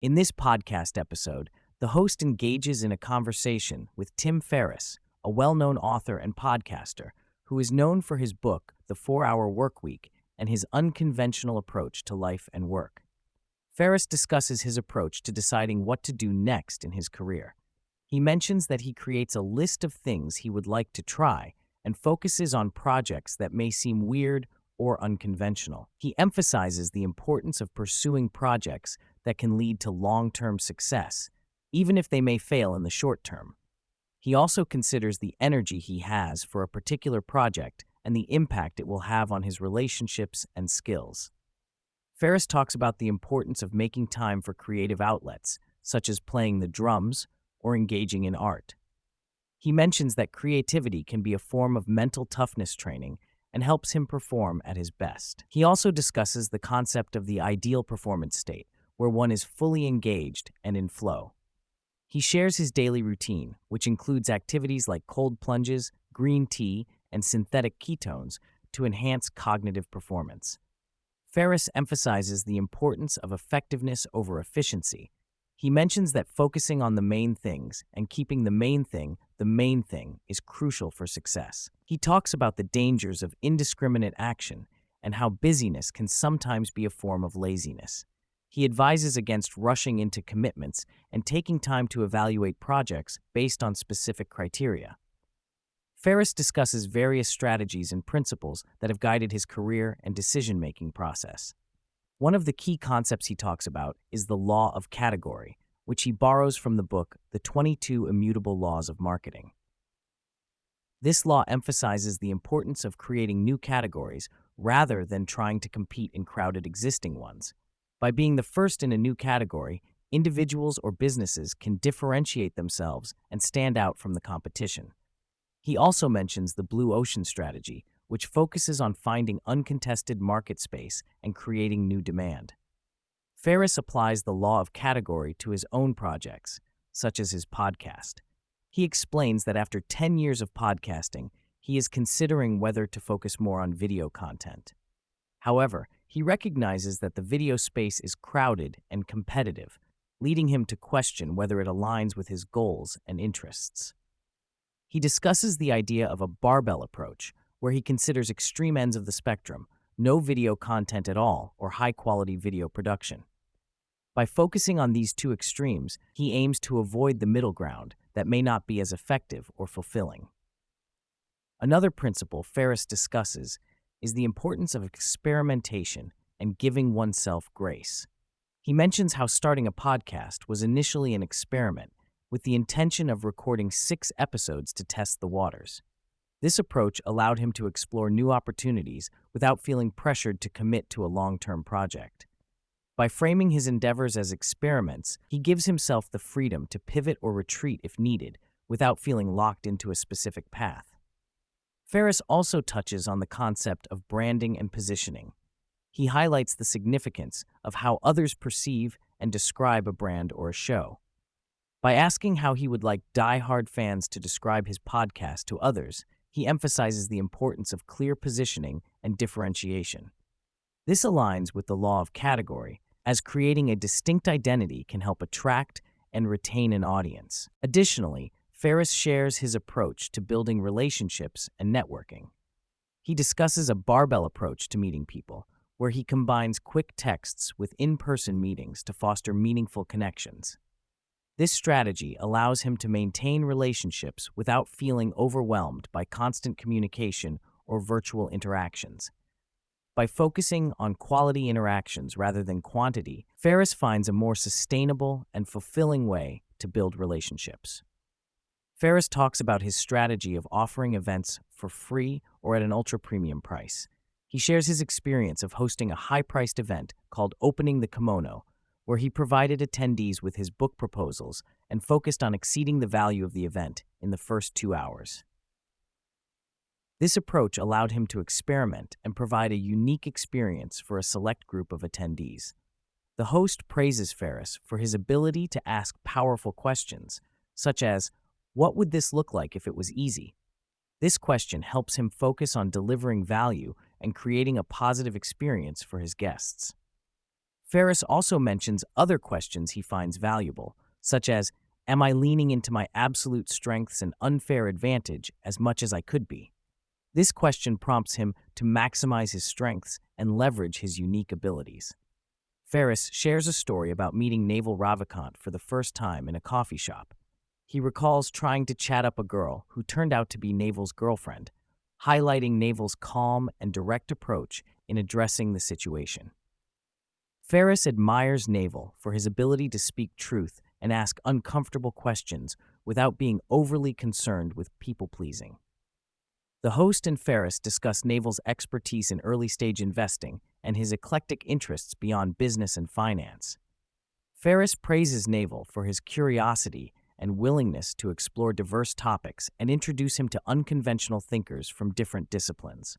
In this podcast episode, the host engages in a conversation with Tim Ferriss, a well-known author and podcaster who is known for his book, The 4-Hour Workweek, and his unconventional approach to life and work. Ferriss discusses his approach to deciding what to do next in his career. He mentions that he creates a list of things he would like to try and focuses on projects that may seem weird or unconventional. He emphasizes the importance of pursuing projects that can lead to long-term success, even if they may fail in the short term. He also considers the energy he has for a particular project and the impact it will have on his relationships and skills. Ferriss talks about the importance of making time for creative outlets, such as playing the drums or engaging in art. He mentions that creativity can be a form of mental toughness training and helps him perform at his best. He also discusses the concept of the ideal performance state, where one is fully engaged and in flow. He shares his daily routine, which includes activities like cold plunges, green tea, and synthetic ketones to enhance cognitive performance. Ferriss emphasizes the importance of effectiveness over efficiency. He mentions that focusing on the main things and keeping the main thing is crucial for success. He talks about the dangers of indiscriminate action and how busyness can sometimes be a form of laziness. He advises against rushing into commitments and taking time to evaluate projects based on specific criteria. Ferriss discusses various strategies and principles that have guided his career and decision-making process. One of the key concepts he talks about is the law of category, which he borrows from the book The 22 Immutable Laws of Marketing. This law emphasizes the importance of creating new categories rather than trying to compete in crowded existing ones. By being the first in a new category, individuals or businesses can differentiate themselves and stand out from the competition. He also mentions the blue ocean strategy, which focuses on finding uncontested market space and creating new demand. Ferriss applies the law of category to his own projects, such as his podcast. He explains that after 10 years of podcasting, he is considering whether to focus more on video content. However, he recognizes that the video space is crowded and competitive, leading him to question whether it aligns with his goals and interests. He discusses the idea of a barbell approach, where he considers extreme ends of the spectrum, no video content at all, or high-quality video production. By focusing on these two extremes, he aims to avoid the middle ground that may not be as effective or fulfilling. Another principle Ferriss discusses is the importance of experimentation and giving oneself grace. He mentions how starting a podcast was initially an experiment, with the intention of recording 6 episodes to test the waters. This approach allowed him to explore new opportunities without feeling pressured to commit to a long-term project. By framing his endeavors as experiments, he gives himself the freedom to pivot or retreat if needed, without feeling locked into a specific path. Ferriss also touches on the concept of branding and positioning. He highlights the significance of how others perceive and describe a brand or a show. By asking how he would like die-hard fans to describe his podcast to others, he emphasizes the importance of clear positioning and differentiation. This aligns with the law of category, as creating a distinct identity can help attract and retain an audience. Additionally, Ferriss shares his approach to building relationships and networking. He discusses a barbell approach to meeting people, where he combines quick texts with in-person meetings to foster meaningful connections. This strategy allows him to maintain relationships without feeling overwhelmed by constant communication or virtual interactions. By focusing on quality interactions rather than quantity, Ferriss finds a more sustainable and fulfilling way to build relationships. Ferriss talks about his strategy of offering events for free or at an ultra-premium price. He shares his experience of hosting a high-priced event called Opening the Kimono, where he provided attendees with his book proposals and focused on exceeding the value of the event in the first 2 hours. This approach allowed him to experiment and provide a unique experience for a select group of attendees. The host praises Ferriss for his ability to ask powerful questions, such as, "What would this look like if it was easy?" This question helps him focus on delivering value and creating a positive experience for his guests. Ferriss also mentions other questions he finds valuable, such as, am I leaning into my absolute strengths and unfair advantage as much as I could be? This question prompts him to maximize his strengths and leverage his unique abilities. Ferriss shares a story about meeting Naval Ravikant for the first time in a coffee shop. He recalls trying to chat up a girl who turned out to be Naval's girlfriend, highlighting Naval's calm and direct approach in addressing the situation. Ferriss admires Naval for his ability to speak truth and ask uncomfortable questions without being overly concerned with people-pleasing. The host and Ferriss discuss Naval's expertise in early-stage investing and his eclectic interests beyond business and finance. Ferriss praises Naval for his curiosity and willingness to explore diverse topics and introduce him to unconventional thinkers from different disciplines.